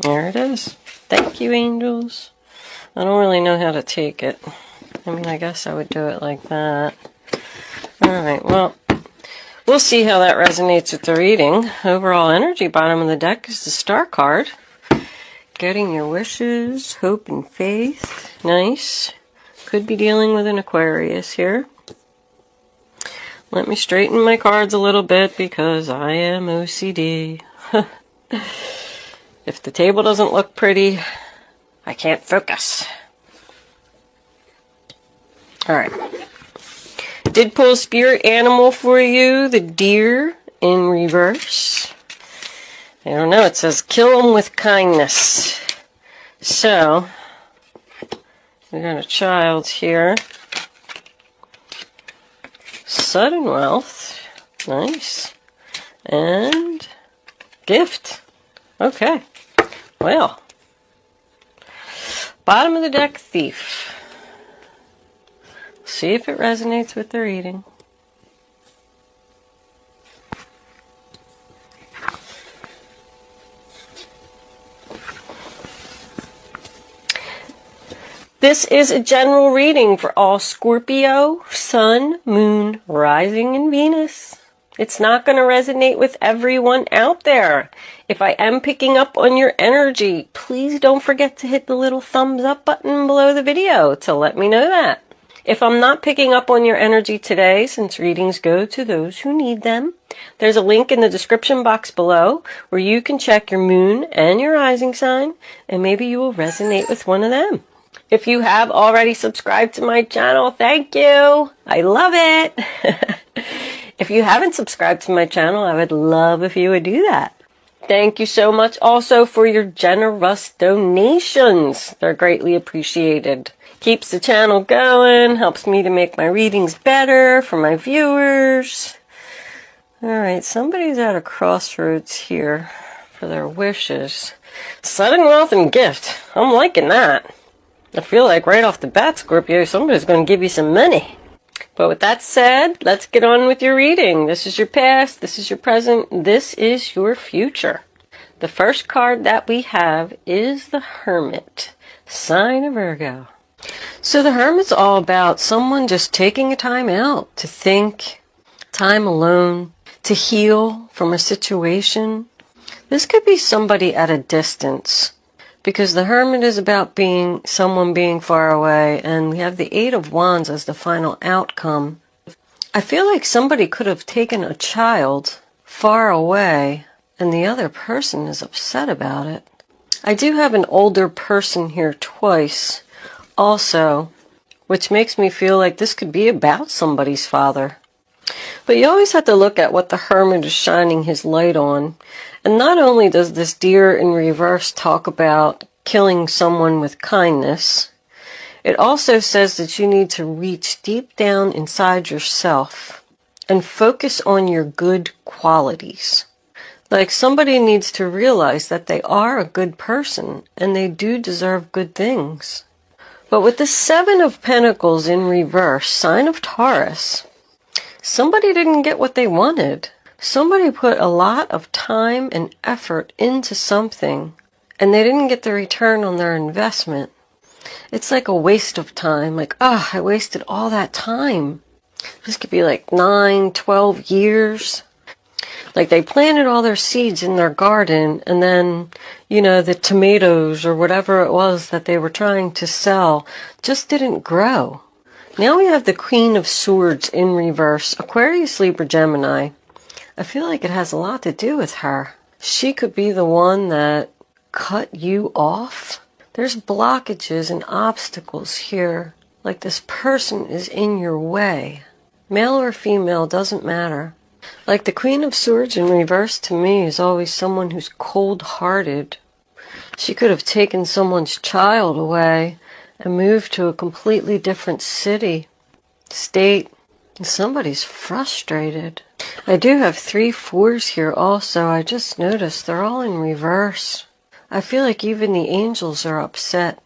There it is. Thank you, angels. I don't really know how to take it. I mean, I guess I would do it like that. Alright, well, we'll see how that resonates with the reading. Overall energy, bottom of the deck is the Star card. Getting your wishes, hope and faith. Nice. Could be dealing with an Aquarius here. Let me straighten my cards a little bit because I am OCD. If the table doesn't look pretty, I can't focus. Alright. Did pull spirit animal for you, the deer in reverse. I don't know, it says kill them with kindness. So, we got a child here. Sudden wealth. Nice. And gift. Okay. Well. Bottom of the deck, thief. See if it resonates with the reading. This is a general reading for all Scorpio, Sun, Moon, Rising, and Venus. It's not going to resonate with everyone out there. If I am picking up on your energy, please don't forget to hit the little thumbs up button below the video to let me know that. If I'm not picking up on your energy today, since readings go to those who need them, there's a link in the description box below where you can check your moon and your rising sign, and maybe you will resonate with one of them. If you have already subscribed to my channel, thank you. I love it. If you haven't subscribed to my channel, I would love if you would do that. Thank you so much also for your generous donations. They're greatly appreciated. Keeps the channel going, helps me to make my readings better for my viewers. Alright, somebody's at a crossroads here for their wishes. Sudden wealth and gift. I'm liking that. I feel like right off the bat, Scorpio, somebody's going to give you some money. But with that said, let's get on with your reading. This is your past, this is your present, this is your future. The first card that we have is the Hermit, sign of Virgo. So the Hermit's all about someone just taking a time out to think, time alone, to heal from a situation. This could be somebody at a distance, because the Hermit is about someone being far away, and we have the Eight of Wands as the final outcome. I feel like somebody could have taken a child far away, and the other person is upset about it. I do have an older person here twice, also, which makes me feel like this could be about somebody's father. But you always have to look at what the Hermit is shining his light on. And not only does this deer in reverse talk about killing someone with kindness, it also says that you need to reach deep down inside yourself and focus on your good qualities. Like somebody needs to realize that they are a good person and they do deserve good things. But with the Seven of Pentacles in reverse, sign of Taurus, somebody didn't get what they wanted. Somebody put a lot of time and effort into something, and they didn't get the return on their investment. It's like a waste of time. Like, I wasted all that time. This could be like 9, 12 years. Like they planted all their seeds in their garden, and then, the tomatoes or whatever it was that they were trying to sell just didn't grow. Now we have the Queen of Swords in reverse, Aquarius, Libra, Gemini. I feel like it has a lot to do with her. She could be the one that cut you off. There's blockages and obstacles here. Like this person is in your way. Male or female, doesn't matter. Like the Queen of Swords in reverse to me is always someone who's cold-hearted. She could have taken someone's child away and moved to a completely different city, state, and somebody's frustrated. I do have 3 4s here also. I just noticed they're all in reverse. I feel like even the angels are upset.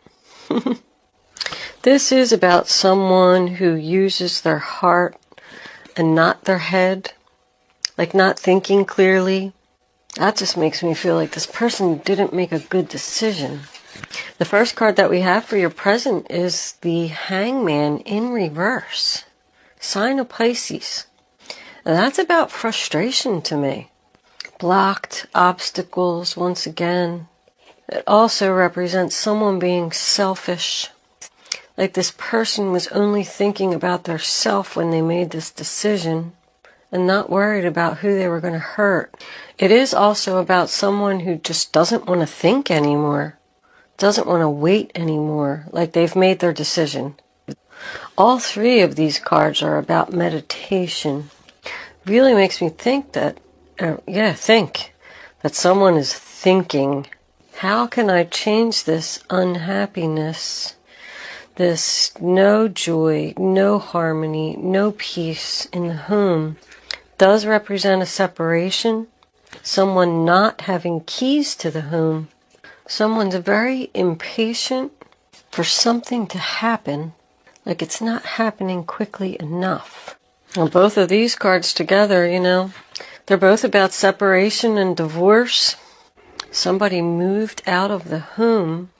This is about someone who uses their heart and not their head. Like not thinking clearly, That just makes me feel like this person didn't make a good decision. The first card that we have for your present is the Hangman in reverse. Sign of Pisces. And that's about frustration to me. Blocked obstacles once again. It also represents someone being selfish. Like this person was only thinking about their self when they made this decision and not worried about who they were going to hurt. It is also about someone who just doesn't want to think anymore, doesn't want to wait anymore, like they've made their decision. All three of these cards are about meditation. Really makes me think that, think that someone is thinking, how can I change this unhappiness, this no joy, no harmony, no peace in the home? Does represent a separation, someone not having keys to the home. Someone's very impatient for something to happen, like it's not happening quickly enough. Well, both of these cards together, they're both about separation and divorce. Somebody moved out of the home,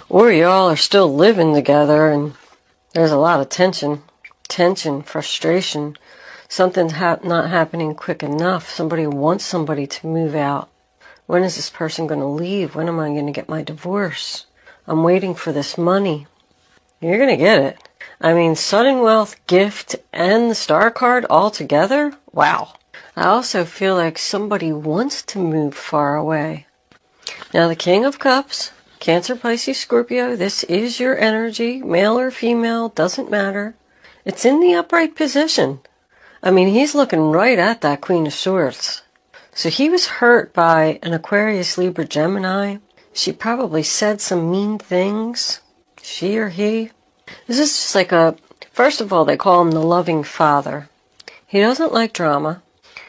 or y'all are still living together and there's a lot of tension, frustration. Something's not happening quick enough. Somebody wants somebody to move out. When is this person going to leave? When am I going to get my divorce? I'm waiting for this money. You're going to get it. I mean, sudden wealth, gift, and the star card all together? Wow. I also feel like somebody wants to move far away. Now, the King of Cups, Cancer, Pisces, Scorpio, this is your energy, male or female, doesn't matter. It's in the upright position. I mean, he's looking right at that Queen of Swords. So he was hurt by an Aquarius, Libra, Gemini. She probably said some mean things. She or he. This is just like first of all, they call him the loving father. He doesn't like drama.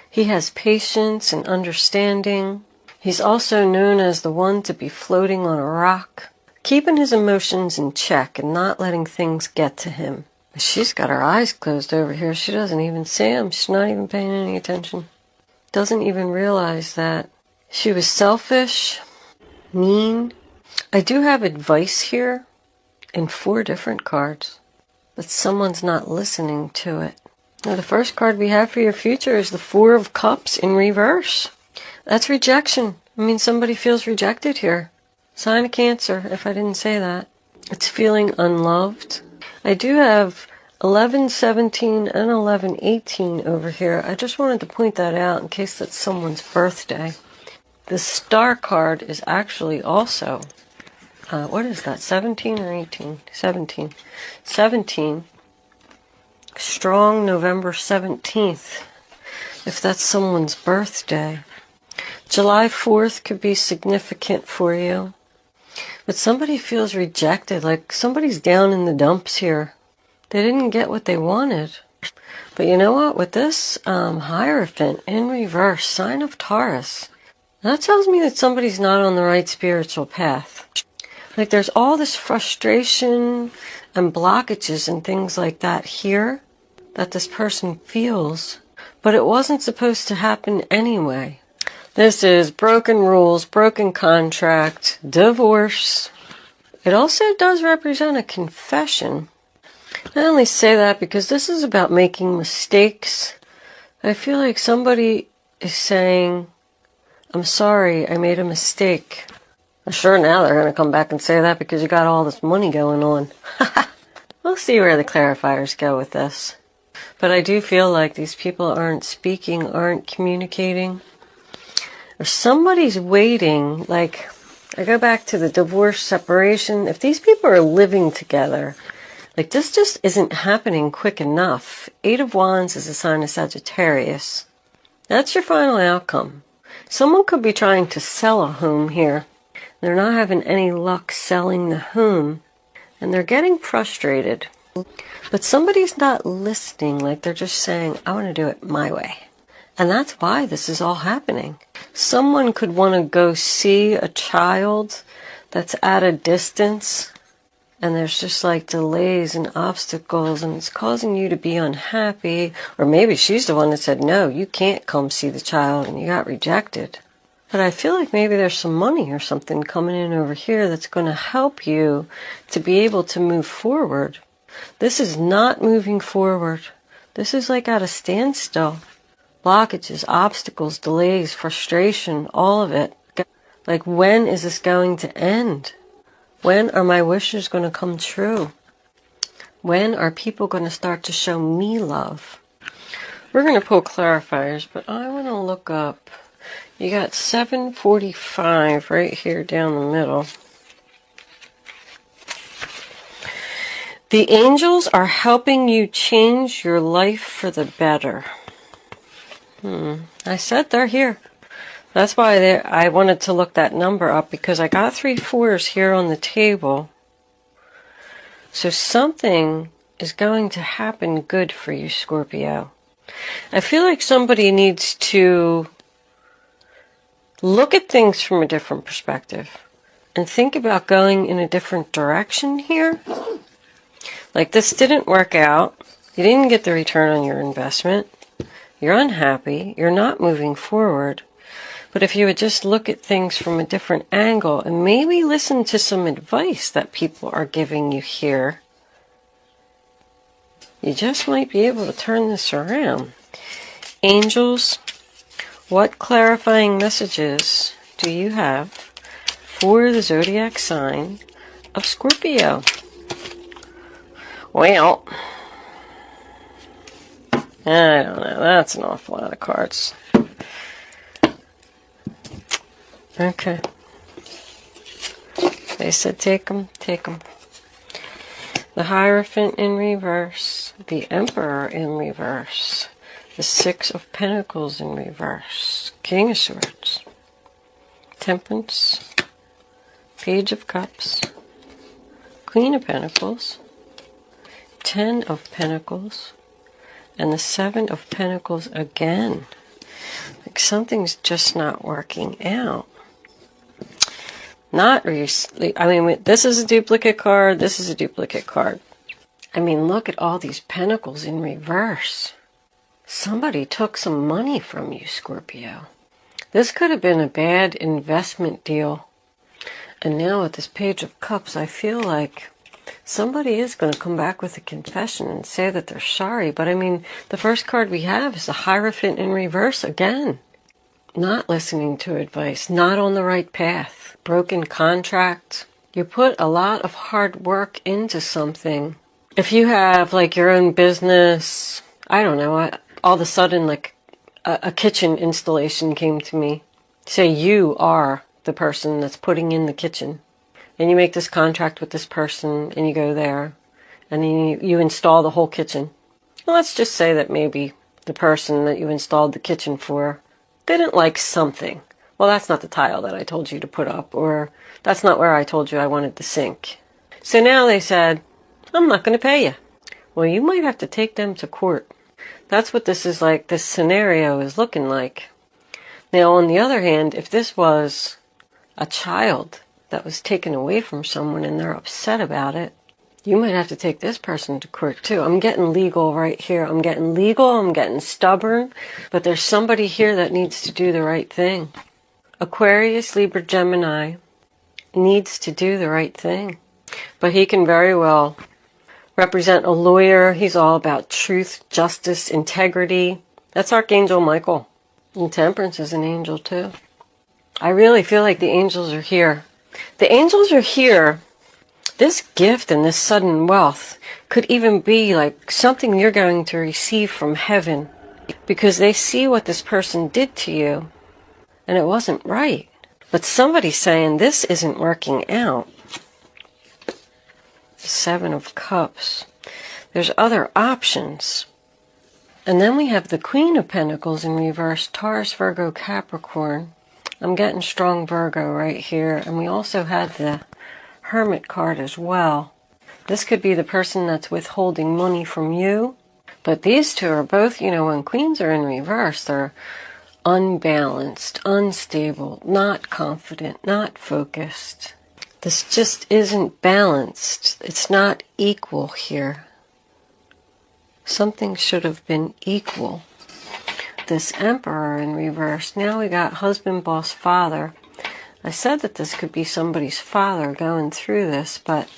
He has patience and understanding. He's also known as the one to be floating on a rock, keeping his emotions in check and not letting things get to him. She's got her eyes closed over here. She doesn't even see him. She's not even paying any attention. Doesn't even realize that she was selfish, mean. I do have advice here in 4 different cards, but someone's not listening to it. Now, the first card we have for your future is the 4 of Cups in reverse. That's rejection. I mean, somebody feels rejected here. Sign of Cancer, if I didn't say that. It's feeling unloved. I do have 1117 and 1118 over here. I just wanted to point that out in case that's someone's birthday. The star card is actually also, what is that, 17 or 18? 17. 17. Strong November 17th, if that's someone's birthday. July 4th could be significant for you. But somebody feels rejected, like somebody's down in the dumps here. They didn't get what they wanted. But you know what? With this Hierophant in reverse, sign of Taurus, that tells me that somebody's not on the right spiritual path. Like there's all this frustration and blockages and things like that here that this person feels. But it wasn't supposed to happen anyway. This is broken rules, broken contract, divorce. It also does represent a confession. I only say that because this is about making mistakes. I feel like somebody is saying, I'm sorry, I made a mistake. Sure, now they're going to come back and say that because you got all this money going on. We'll see where the clarifiers go with this. But I do feel like these people aren't speaking, aren't communicating. Or somebody's waiting, like, I go back to the divorce, separation. If these people are living together, like this just isn't happening quick enough. 8 of Wands is a sign of Sagittarius. That's your final outcome. Someone could be trying to sell a home here. They're not having any luck selling the home, and they're getting frustrated. But somebody's not listening, like they're just saying, I want to do it my way. And that's why this is all happening. Someone could want to go see a child that's at a distance, and there's just like delays and obstacles, and it's causing you to be unhappy. Or maybe she's the one that said, no, you can't come see the child, and you got rejected. But I feel like maybe there's some money or something coming in over here that's going to help you to be able to move forward. This is not moving forward. This is like at a standstill. Blockages, obstacles, delays, frustration, all of it. Like, when is this going to end? When are my wishes going to come true? When are people going to start to show me love? We're going to pull clarifiers, but I want to look up. You got 745 right here down the middle. The angels are helping you change your life for the better. I said they're here. That's why I wanted to look that number up, because I got 3 4s here on the table. So something is going to happen good for you, Scorpio. I feel like somebody needs to look at things from a different perspective and think about going in a different direction here. Like, this didn't work out. You didn't get the return on your investment. You're unhappy. You're not moving forward. But if you would just look at things from a different angle and maybe listen to some advice that people are giving you here, you just might be able to turn this around. Angels, what clarifying messages do you have for the zodiac sign of Scorpio? Well, I don't know. That's an awful lot of cards. Okay. They said take them, take them. The Hierophant in reverse. The Emperor in reverse. The Six of Pentacles in reverse. King of Swords. Temperance. Page of Cups. Queen of Pentacles. 10 of Pentacles. And the 7 of Pentacles again. Like, something's just not working out. Not recently. I mean, this is a duplicate card. This is a duplicate card. I mean, look at all these pentacles in reverse. Somebody took some money from you, Scorpio. This could have been a bad investment deal. And now with this Page of Cups, I feel like somebody is going to come back with a confession and say that they're sorry. But I mean, the first card we have is the Hierophant in reverse again. Not listening to advice, not on the right path, broken contract. You put a lot of hard work into something. If you have like your own business, I don't know, all of a sudden like a kitchen installation came to me. Say you are the person that's putting in the kitchen. And you make this contract with this person and you go there and then you install the whole kitchen. Well, let's just say that maybe the person that you installed the kitchen for didn't like something. Well, that's not the tile that I told you to put up, or that's not where I told you I wanted the sink. So now they said, I'm not going to pay you. Well, you might have to take them to court. That's what this is like, this scenario is looking like. Now, on the other hand, if this was a child that was taken away from someone and they're upset about it, you might have to take this person to court too. I'm getting legal right here. I'm getting legal. I'm getting stubborn. But there's somebody here that needs to do the right thing. Aquarius, Libra, Gemini needs to do the right thing. But he can very well represent a lawyer. He's all about truth, justice, integrity. That's Archangel Michael. And Temperance is an angel too. I really feel like the angels are here. The angels are here. This gift and this sudden wealth could even be like something you're going to receive from heaven, because they see what this person did to you and it wasn't right. But somebody's saying this isn't working out. The 7 of Cups. There's other options. And then we have the Queen of Pentacles in reverse, Taurus, Virgo, Capricorn. I'm getting strong Virgo right here. And we also had the Hermit card as well. This could be the person that's withholding money from you. But these two are both, you know, when queens are in reverse, they're unbalanced, unstable, not confident, not focused. This just isn't balanced. It's not equal here. Something should have been equal. this Emperor in reverse. Now we got husband, boss, father. I said that this could be somebody's father going through this, but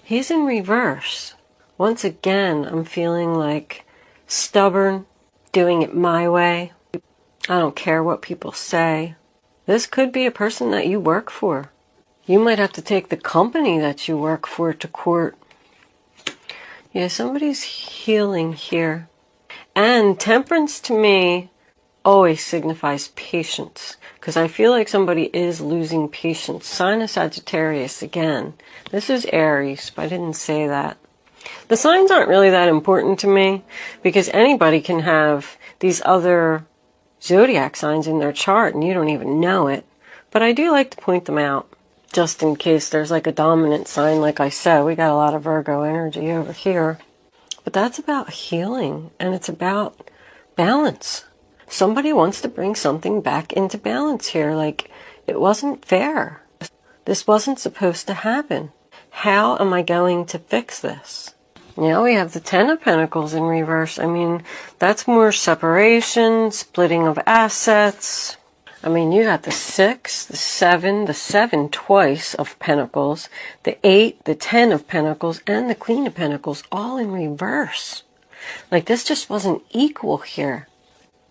he's in reverse. Once again, I'm feeling like stubborn, doing it my way. I don't care what people say. This could be a person that you work for. You might have to take the company that you work for to court. Yeah, somebody's healing here. And temperance to me always signifies patience, because I feel like somebody is losing patience. Sign of Sagittarius again. This is Aries, but I didn't say that. The signs aren't really that important to me, because anybody can have these other zodiac signs in their chart and you don't even know it. But I do like to point them out, just in case there's like a dominant sign. Like I said, we got a lot of Virgo energy over here. But that's about healing, and it's about balance. Somebody wants to bring something back into balance here. Like, it wasn't fair. This wasn't supposed to happen. How am I going to fix this? Now we have the Ten of Pentacles in reverse. I mean, that's more separation, splitting of assets. I mean, you got the 6, the 7 twice of Pentacles, the 8, the 10 of Pentacles, and the Queen of Pentacles, all in reverse. Like, this just wasn't equal here.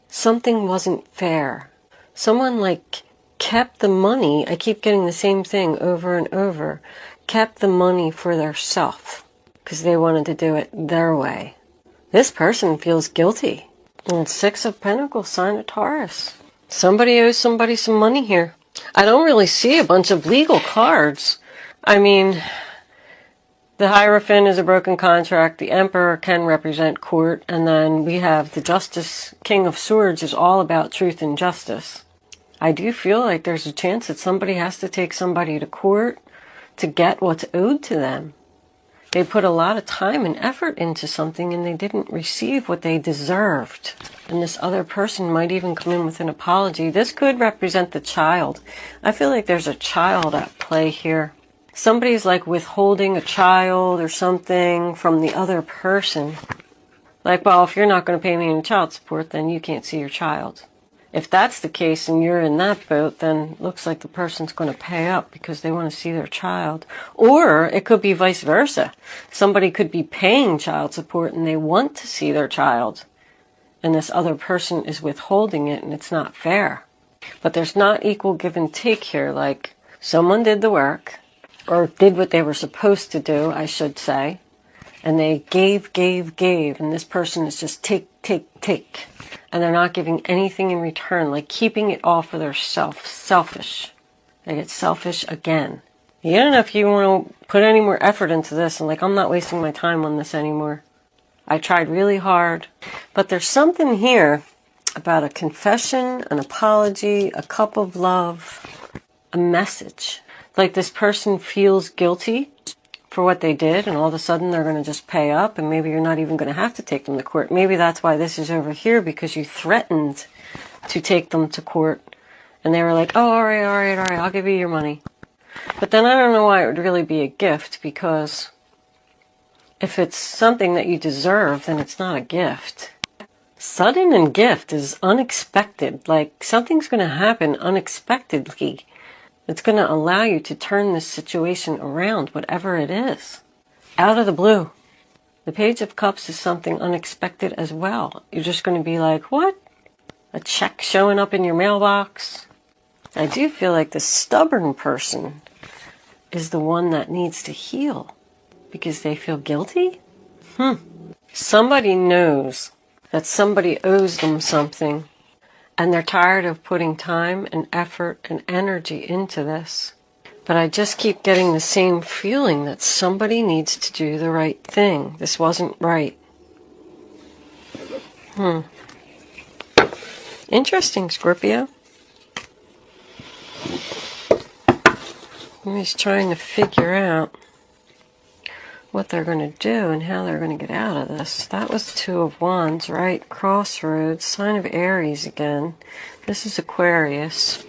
Something wasn't fair. Someone, like, kept the money. I keep getting the same thing over and over. Kept the money for their self because they wanted to do it their way. This person feels guilty. And 6 of Pentacles, sign of Taurus. Somebody owes somebody some money here. I don't really see a bunch of legal cards. I mean, the Hierophant is a broken contract. The Emperor can represent court. And then we have the Justice. King of Swords is all about truth and justice. I do feel like there's a chance that somebody has to take somebody to court to get what's owed to them. They put a lot of time and effort into something and they didn't receive what they deserved. And this other person might even come in with an apology. This could represent the child. I feel like there's a child at play here. Somebody's like withholding a child or something from the other person. Like, well, if you're not going to pay me any child support, then you can't see your child. If that's the case and you're in that boat, then it looks like the person's going to pay up because they want to see their child. Or it could be vice versa. Somebody could be paying child support and they want to see their child. And this other person is withholding it and it's not fair. But there's not equal give and take here. Like, someone did the work, or did what they were supposed to do, I should say. And they gave. And this person is just take. And they're not giving anything in return, like keeping it all for their selfish. They get selfish again. You don't know if you want to put any more effort into this, and like, I'm not wasting my time on this anymore. I tried really hard. But there's something here about a confession, an apology, a cup of love, a message. Like, this person feels guilty for what they did, and all of a sudden they're going to just pay up, and maybe you're not even going to have to take them to court. Maybe that's why this is over here, because you threatened to take them to court, and they were like, oh, all right, I'll give you your money. But then I don't know why it would really be a gift, because if it's something that you deserve, then it's not a gift. Sudden and gift is unexpected. Like, something's going to happen unexpectedly. It's going to allow you to turn this situation around, whatever it is. Out of the blue. The Page of Cups is something unexpected as well. You're just going to be like, what? A check showing up in your mailbox? I do feel like the stubborn person is the one that needs to heal because they feel guilty? Somebody knows that somebody owes them something. And they're tired of putting time and effort and energy into this. But I just keep getting the same feeling that somebody needs to do the right thing. This wasn't right. Interesting, Scorpio. I'm just trying to figure out what they're going to do and how they're going to get out of this. That was 2 of Wands, right? Crossroads, sign of Aries again. This is Aquarius.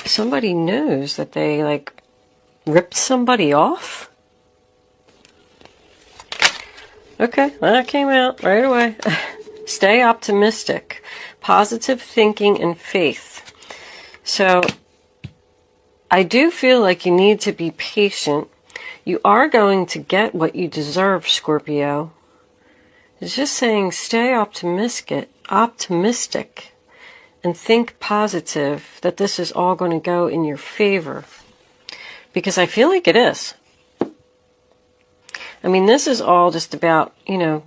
Somebody knows that they, like, ripped somebody off. Okay, that came out right away. Stay optimistic. Positive thinking and faith. So, I do feel like you need to be patient. You are going to get what you deserve, Scorpio. It's just saying stay optimistic, and think positive that this is all going to go in your favor. Because I feel like it is. I mean, this is all just about, the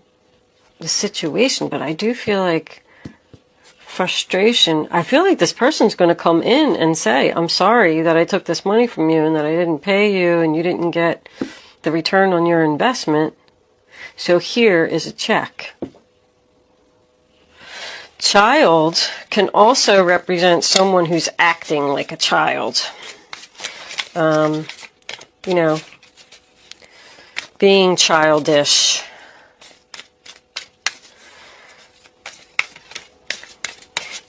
situation, but I do feel like frustration. I feel like this person's going to come in and say, I'm sorry that I took this money from you and that I didn't pay you and you didn't get the return on your investment. So here is a check. Child can also represent someone who's acting like a child. Being childish.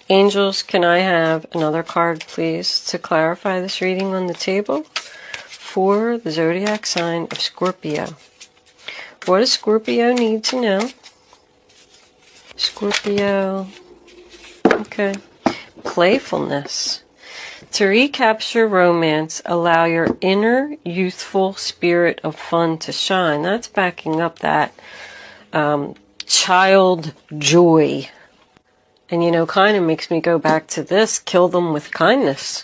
Angels, can I have another card, please, to clarify this reading on the table for the zodiac sign of Scorpio? What does Scorpio need to know? Scorpio. Okay. Playfulness. To recapture romance, allow your inner youthful spirit of fun to shine. That's backing up that child joy. And, kind of makes me go back to this, kill them with kindness.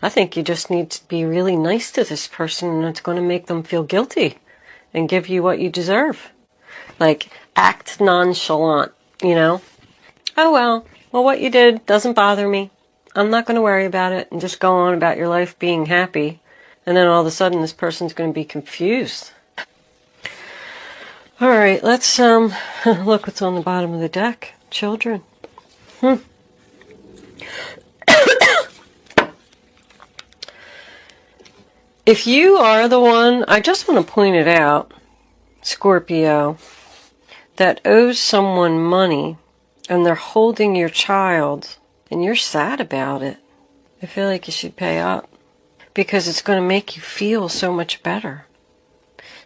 I think you just need to be really nice to this person and it's going to make them feel guilty and give you what you deserve. Like, act nonchalant, Oh, well, what you did doesn't bother me. I'm not going to worry about it and just go on about your life being happy. And then all of a sudden this person's going to be confused. All right, let's look what's on the bottom of the deck. Children. If you are the one, I just want to point it out, Scorpio, that owes someone money and they're holding your child and you're sad about it, I feel like you should pay up because it's going to make you feel so much better.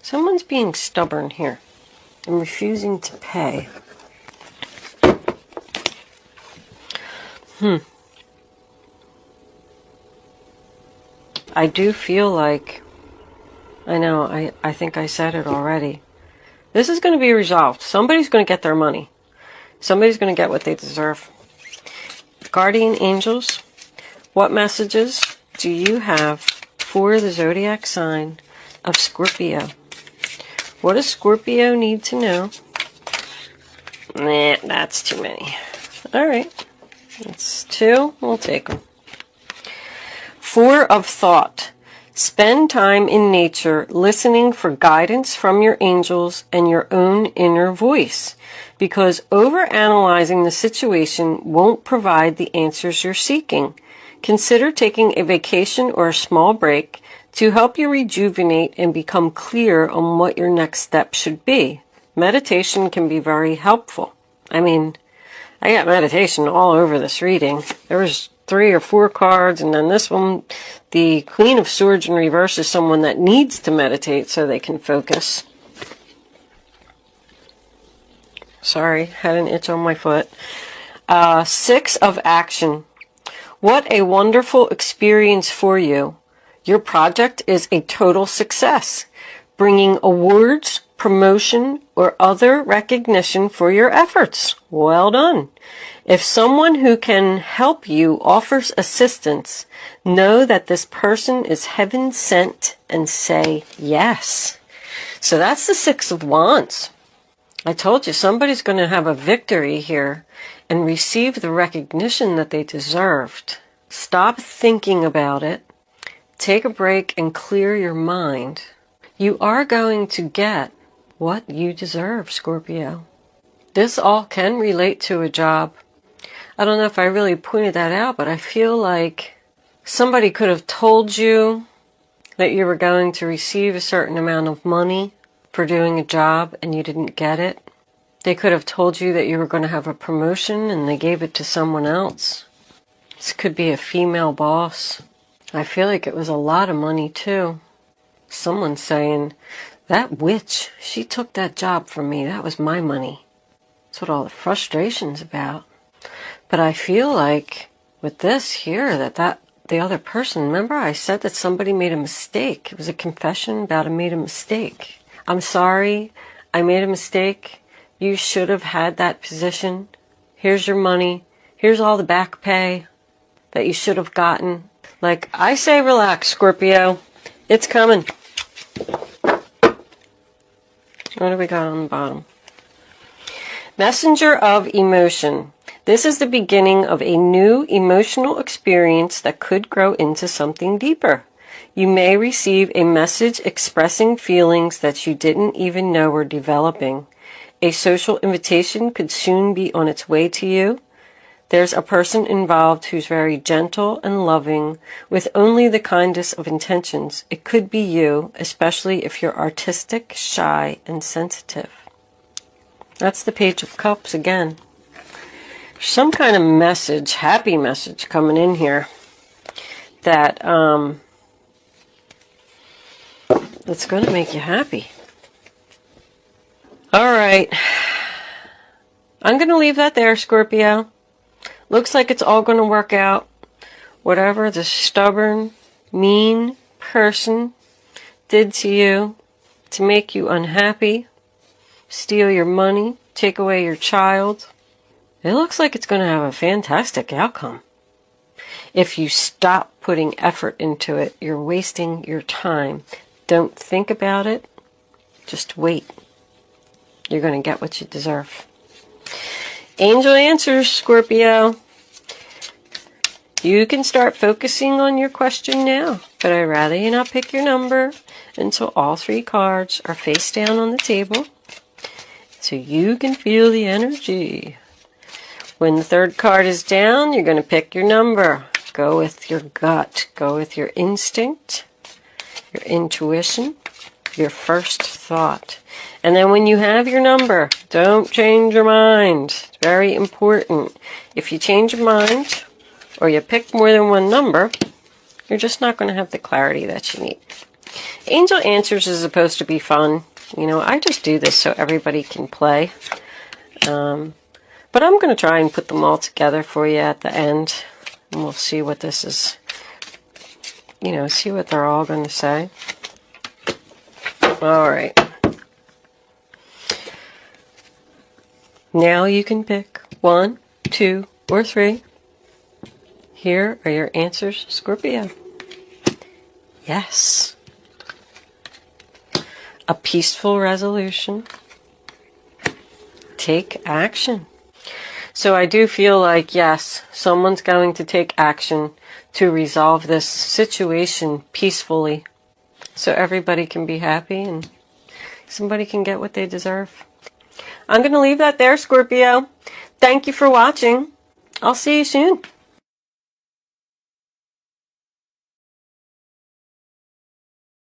Someone's being stubborn here and refusing to pay. I do feel like, I think I said it already. This is going to be resolved. Somebody's going to get their money. Somebody's going to get what they deserve. Guardian angels, what messages do you have for the zodiac sign of Scorpio? What does Scorpio need to know? Nah, that's too many. All right. That's 2. We'll take them. 4 of thought. Spend time in nature listening for guidance from your angels and your own inner voice, because overanalyzing the situation won't provide the answers you're seeking. Consider taking a vacation or a small break to help you rejuvenate and become clear on what your next step should be. Meditation can be very helpful. I got meditation all over this reading. There was 3 or 4 cards, and then this one, the Queen of Swords in reverse, is someone that needs to meditate so they can focus. Sorry, had an itch on my foot. 6 of action. What a wonderful experience for you. Your project is a total success, bringing awards, promotion, or other recognition for your efforts. Well done. If someone who can help you offers assistance, know that this person is heaven sent and say yes. So that's the 6 of Wands. I told you somebody's going to have a victory here and receive the recognition that they deserved. Stop thinking about it. Take a break and clear your mind. You are going to get what you deserve, Scorpio. This all can relate to a job. I don't know if I really pointed that out, but I feel like somebody could have told you that you were going to receive a certain amount of money for doing a job and you didn't get it. They could have told you that you were going to have a promotion and they gave it to someone else. This could be a female boss. I feel like it was a lot of money too. Someone's saying That witch, she took that job from me. That was my money. That's what all the frustration's about. But I feel like with this here, that the other person, remember I said that somebody made a mistake. It was a confession about I made a mistake. I'm sorry, I made a mistake. You should have had that position. Here's your money. Here's all the back pay that you should have gotten. Like, I say relax, Scorpio. It's coming. What do we got on the bottom? Messenger of emotion. This is the beginning of a new emotional experience that could grow into something deeper. You may receive a message expressing feelings that you didn't even know were developing. A social invitation could soon be on its way to you. There's a person involved who's very gentle and loving, with only the kindest of intentions. It could be you, especially if you're artistic, shy, and sensitive. That's the Page of Cups again. Some kind of message, happy message coming in here that that's going to make you happy. All right. I'm going to leave that there, Scorpio. Looks like it's all going to work out. Whatever the stubborn, mean person did to you to make you unhappy, steal your money, take away your child, it looks like it's going to have a fantastic outcome. If you stop putting effort into it, you're wasting your time. Don't think about it. Just wait. You're going to get what you deserve. Angel answers, Scorpio. You can start focusing on your question now, but I'd rather you not pick your number until all 3 cards are face down on the table so you can feel the energy. When the 3rd card is down, you're going to pick your number. Go with your gut. Go with your instinct, your intuition, your first thought. And then when you have your number, don't change your mind. It's very important. If you change your mind or you pick more than one number, you're just not going to have the clarity that you need. Angel Answers is supposed to be fun. You know, I just do this so everybody can play. But I'm going to try and put them all together for you at the end. And we'll see what this is, you know, see what they're all going to say. All right. Now you can pick 1, 2, or 3. Here are your answers, Scorpio. Yes. A peaceful resolution. Take action. So I do feel like, yes, someone's going to take action to resolve this situation peacefully so everybody can be happy and somebody can get what they deserve. I'm going to leave that there, Scorpio. Thank you for watching. I'll see you soon.